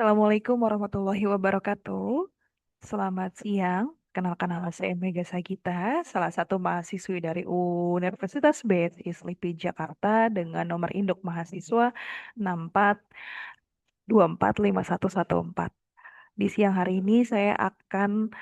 Assalamualaikum warahmatullahi wabarakatuh. Selamat siang. Kenalkan nama saya Mega Sagita, salah satu mahasiswi dari Universitas BSI Slipi Jakarta dengan nomor induk mahasiswa 64245114. Di siang hari ini saya akan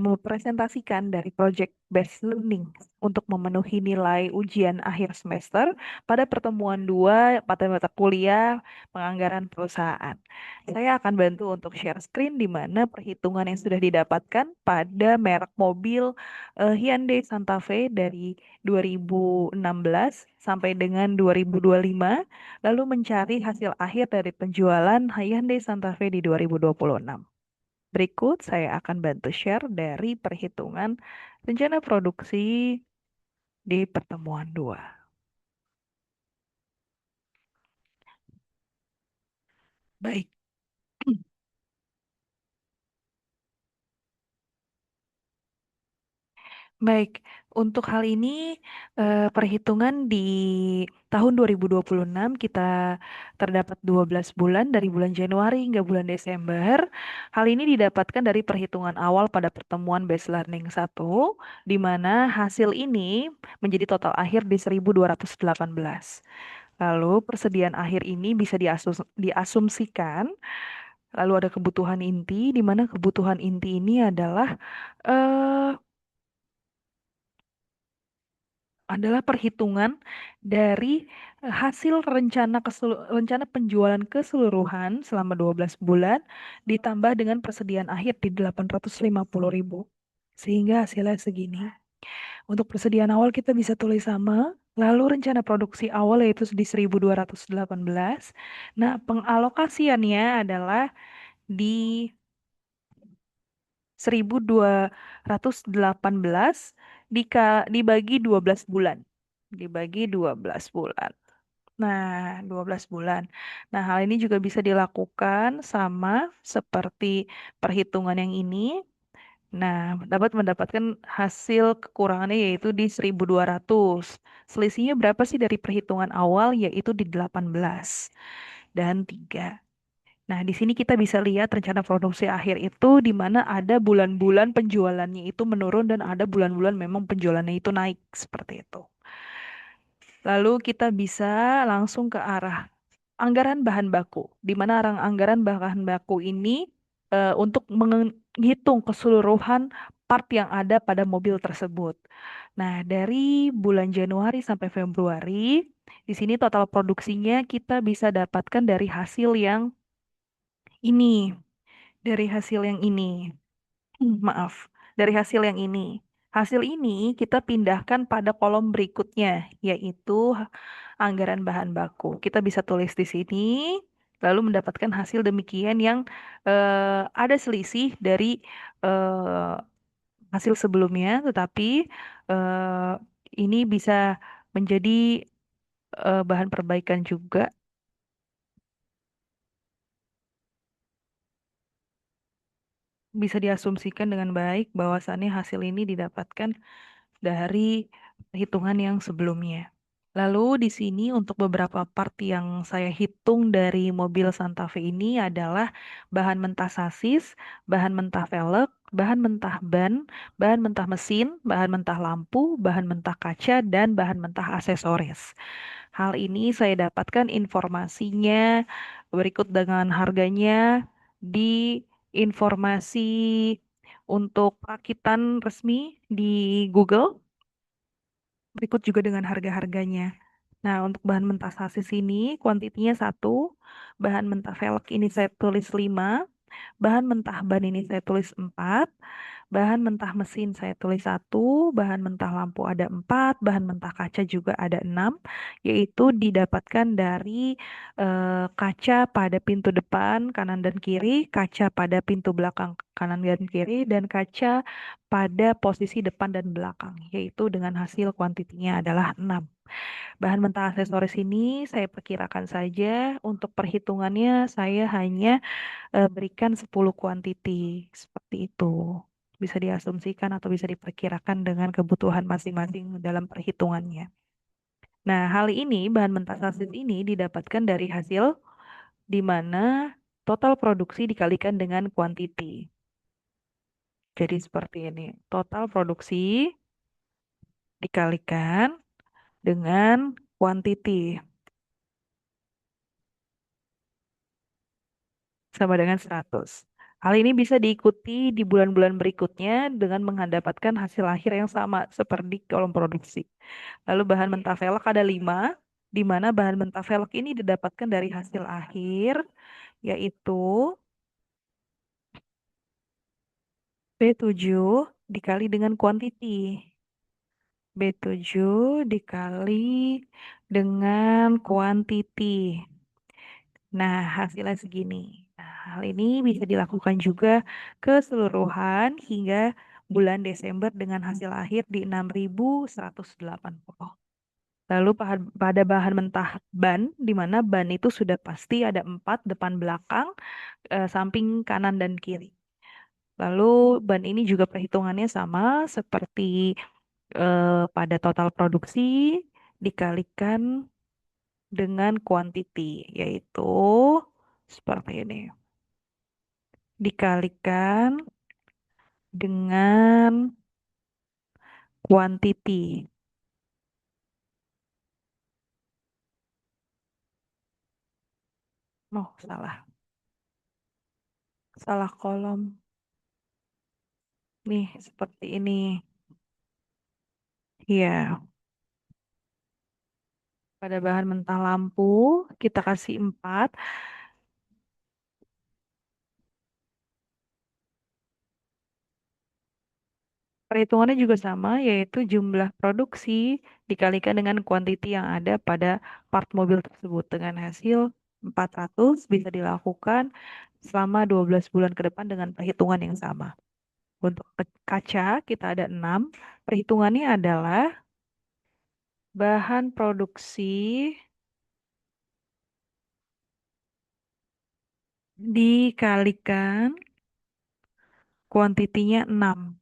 mempresentasikan dari Project Based Learning untuk memenuhi nilai ujian akhir semester pada pertemuan 2 pada mata kuliah penganggaran perusahaan. Saya akan bantu untuk share screen di mana perhitungan yang sudah didapatkan pada merek mobil Hyundai Santa Fe dari 2016 sampai dengan 2025, lalu mencari hasil akhir dari penjualan Hyundai Santa Fe di 2026. Berikut saya akan bantu share dari perhitungan rencana produksi di pertemuan 2. Baik. Baik, untuk hal ini perhitungan di tahun 2026 kita terdapat 12 bulan dari bulan Januari hingga bulan Desember. Hal ini didapatkan dari perhitungan awal pada pertemuan Base Learning 1, di mana hasil ini menjadi total akhir di 1218. Lalu persediaan akhir ini bisa diasumsikan. Lalu ada kebutuhan inti, di mana kebutuhan inti ini eh, adalah perhitungan dari hasil rencana penjualan keseluruhan selama 12 bulan ditambah dengan persediaan akhir di 850.000. Sehingga hasilnya segini. Untuk persediaan awal kita bisa tulis sama, lalu rencana produksi awal yaitu di 1218. Nah, pengalokasiannya adalah di 1218 dibagi 12 bulan. Dibagi 12 bulan. Nah, 12 bulan. Nah, hal ini juga bisa dilakukan sama seperti perhitungan yang ini. Nah, dapat mendapatkan hasil kekurangannya yaitu di 1200. Selisihnya berapa sih dari perhitungan awal yaitu di 18 dan 3. Nah, di sini kita bisa lihat rencana produksi akhir itu di mana ada bulan-bulan penjualannya itu menurun dan ada bulan-bulan memang penjualannya itu naik seperti itu. Lalu kita bisa langsung ke arah anggaran bahan baku, di mana anggaran bahan baku ini untuk menghitung keseluruhan part yang ada pada mobil tersebut. Nah, dari bulan Januari sampai Februari, di sini total produksinya kita bisa dapatkan dari hasil yang ini, dari hasil yang ini. Maaf, dari hasil yang ini. Hasil ini kita pindahkan pada kolom berikutnya, yaitu anggaran bahan baku. Kita bisa tulis di sini, lalu mendapatkan hasil demikian yang ada selisih dari eh, hasil sebelumnya, tetapi eh, ini bisa menjadi bahan perbaikan juga. Bisa diasumsikan dengan baik bahwasannya hasil ini didapatkan dari hitungan yang sebelumnya. Lalu di sini untuk beberapa part yang saya hitung dari mobil Santa Fe ini adalah bahan mentah sasis, bahan mentah velg, bahan mentah ban, bahan mentah mesin, bahan mentah lampu, bahan mentah kaca, dan bahan mentah aksesoris. Hal ini saya dapatkan informasinya berikut dengan harganya di informasi untuk rakitan resmi di Google. Berikut juga dengan harga-harganya. Nah, untuk bahan mentah sasis ini kuantitinya 1, bahan mentah velg ini saya tulis 5, bahan mentah ban ini saya tulis 4, bahan mentah mesin saya tulis 1, bahan mentah lampu ada 4, bahan mentah kaca juga ada 6, yaitu didapatkan dari kaca pada pintu depan kanan dan kiri, kaca pada pintu belakang kanan dan kiri, dan kaca pada posisi depan dan belakang, yaitu dengan hasil kuantitinya adalah 6. Bahan mentah aksesoris ini saya perkirakan saja untuk perhitungannya saya hanya berikan 10 kuantiti seperti itu. Bisa diasumsikan atau bisa diperkirakan dengan kebutuhan masing-masing dalam perhitungannya. Nah, hal ini bahan mentah sasis ini didapatkan dari hasil di mana total produksi dikalikan dengan quantity. Jadi seperti ini. Total produksi dikalikan dengan quantity sama dengan 100. Hal ini bisa diikuti di bulan-bulan berikutnya dengan mendapatkan hasil akhir yang sama seperti kolom produksi. Lalu bahan mentah velg ada 5, di mana bahan mentah velg ini didapatkan dari hasil akhir, yaitu B7 dikali dengan quantity. B7 dikali dengan quantity. Nah, hasilnya segini. Nah, hal ini bisa dilakukan juga keseluruhan hingga bulan Desember dengan hasil akhir di 6.180. Lalu pada bahan mentah ban, di mana ban itu sudah pasti ada 4, depan belakang, samping kanan dan kiri. Lalu ban ini juga perhitungannya sama seperti pada total produksi dikalikan dengan quantity, yaitu seperti ini. Dikalikan dengan quantity. Oh, salah. Salah kolom. Nih, seperti ini. Iya, pada bahan mentah lampu kita kasih 4. Perhitungannya juga sama, yaitu jumlah produksi dikalikan dengan kuantiti yang ada pada part mobil tersebut. Dengan hasil 400 bisa dilakukan selama 12 bulan ke depan dengan perhitungan yang sama. Untuk kaca kita ada 6. Perhitungannya adalah bahan produksi dikalikan kuantitinya 6.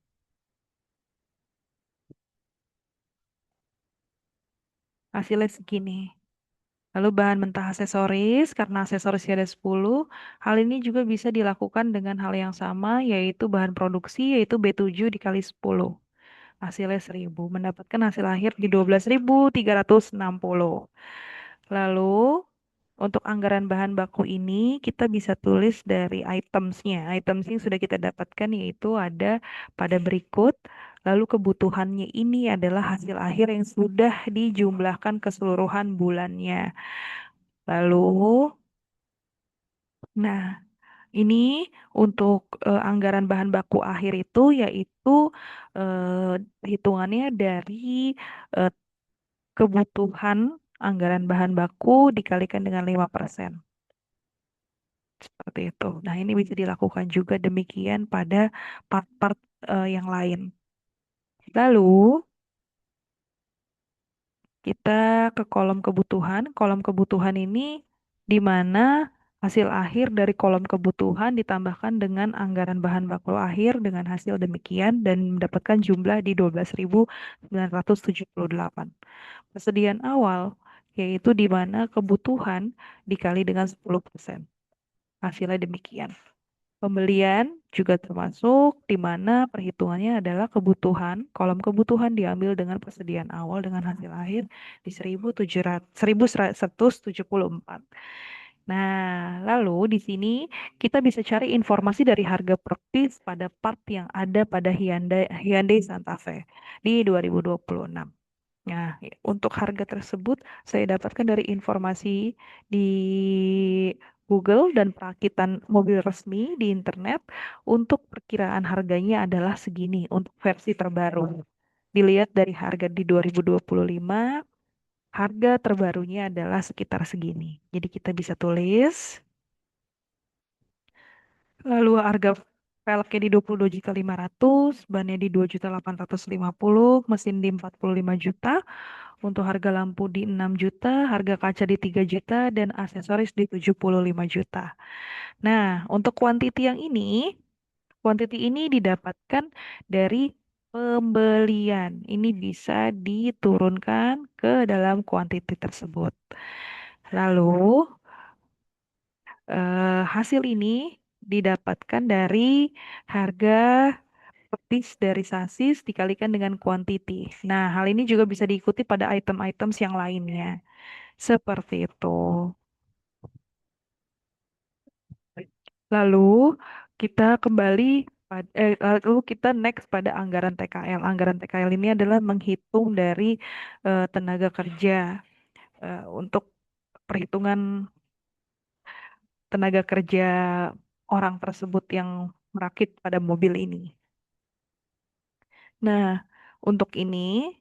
Hasilnya segini. Lalu bahan mentah aksesoris, karena aksesorisnya ada 10, hal ini juga bisa dilakukan dengan hal yang sama, yaitu bahan produksi, yaitu B7 dikali 10. Hasilnya 1000, mendapatkan hasil akhir di 12.360. Lalu, untuk anggaran bahan baku ini, kita bisa tulis dari itemsnya. Items yang sudah kita dapatkan yaitu ada pada berikut. Lalu kebutuhannya ini adalah hasil akhir yang sudah dijumlahkan keseluruhan bulannya. Lalu, nah, ini untuk anggaran bahan baku akhir itu yaitu hitungannya dari eh, kebutuhan anggaran bahan baku dikalikan dengan 5%. Seperti itu. Nah, ini bisa dilakukan juga demikian pada part-part yang lain. Lalu, kita ke kolom kebutuhan. Kolom kebutuhan ini di mana hasil akhir dari kolom kebutuhan ditambahkan dengan anggaran bahan baku akhir dengan hasil demikian dan mendapatkan jumlah di 12.978. Persediaan awal yaitu di mana kebutuhan dikali dengan 10%. Hasilnya demikian. Pembelian juga termasuk di mana perhitungannya adalah kebutuhan. Kolom kebutuhan diambil dengan persediaan awal dengan hasil akhir di 1174. Nah, lalu di sini kita bisa cari informasi dari harga praktis pada part yang ada pada Hyundai Santa Fe di 2026. Nah, untuk harga tersebut saya dapatkan dari informasi di Google dan perakitan mobil resmi di internet. Untuk perkiraan harganya adalah segini untuk versi terbaru. Dilihat dari harga di 2025, harga terbarunya adalah sekitar segini. Jadi kita bisa tulis, lalu harga velgnya di 22.500, bannya di 2.850, mesin di 45 juta. Untuk harga lampu di 6 juta, harga kaca di 3 juta, dan aksesoris di 75 juta. Nah, untuk kuantiti ini didapatkan dari pembelian. Ini bisa diturunkan ke dalam kuantiti tersebut. Lalu, Hasil ini didapatkan dari harga per piece dari sasis dikalikan dengan quantity. Nah, hal ini juga bisa diikuti pada item-items yang lainnya. Seperti itu. Lalu kita kembali lalu kita next pada anggaran TKL. Anggaran TKL ini adalah menghitung dari tenaga kerja untuk perhitungan tenaga kerja orang tersebut yang merakit pada mobil ini. Nah, untuk ini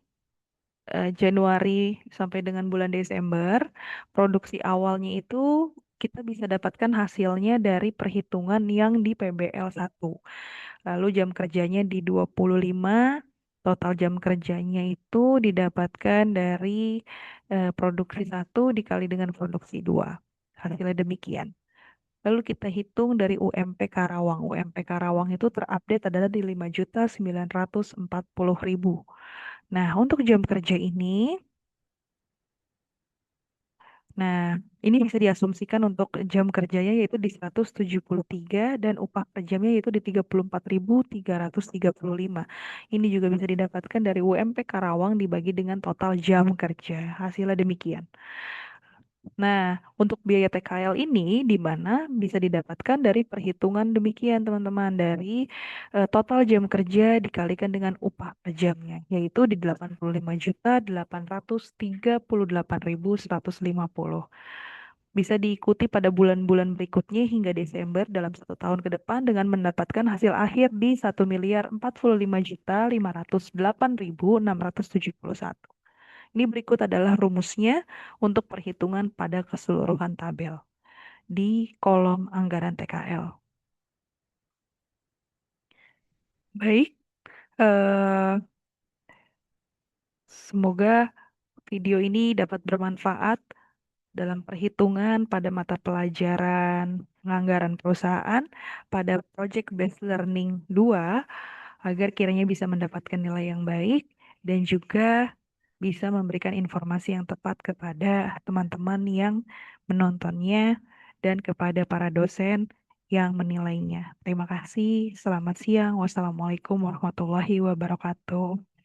Januari sampai dengan bulan Desember, produksi awalnya itu kita bisa dapatkan hasilnya dari perhitungan yang di PBL 1. Lalu jam kerjanya di 25, total jam kerjanya itu didapatkan dari produksi 1 dikali dengan produksi 2. Hasilnya demikian. Lalu kita hitung dari UMP Karawang. UMP Karawang itu terupdate adalah di 5.940.000. Nah, untuk jam kerja ini, nah ini bisa diasumsikan untuk jam kerjanya yaitu di 173 dan upah per jamnya yaitu di 34.335. Ini juga bisa didapatkan dari UMP Karawang dibagi dengan total jam kerja. Hasilnya demikian. Nah, untuk biaya TKL ini di mana bisa didapatkan dari perhitungan demikian teman-teman dari total jam kerja dikalikan dengan upah per jamnya yaitu di 85.838.150. Bisa diikuti pada bulan-bulan berikutnya hingga Desember dalam 1 tahun ke depan dengan mendapatkan hasil akhir di 1.045.508.671. Ini berikut adalah rumusnya untuk perhitungan pada keseluruhan tabel di kolom anggaran TKL. Baik, eh, semoga video ini dapat bermanfaat dalam perhitungan pada mata pelajaran penganggaran perusahaan pada Project Based Learning 2 agar kiranya bisa mendapatkan nilai yang baik dan juga bisa memberikan informasi yang tepat kepada teman-teman yang menontonnya dan kepada para dosen yang menilainya. Terima kasih. Selamat siang. Wassalamualaikum warahmatullahi wabarakatuh.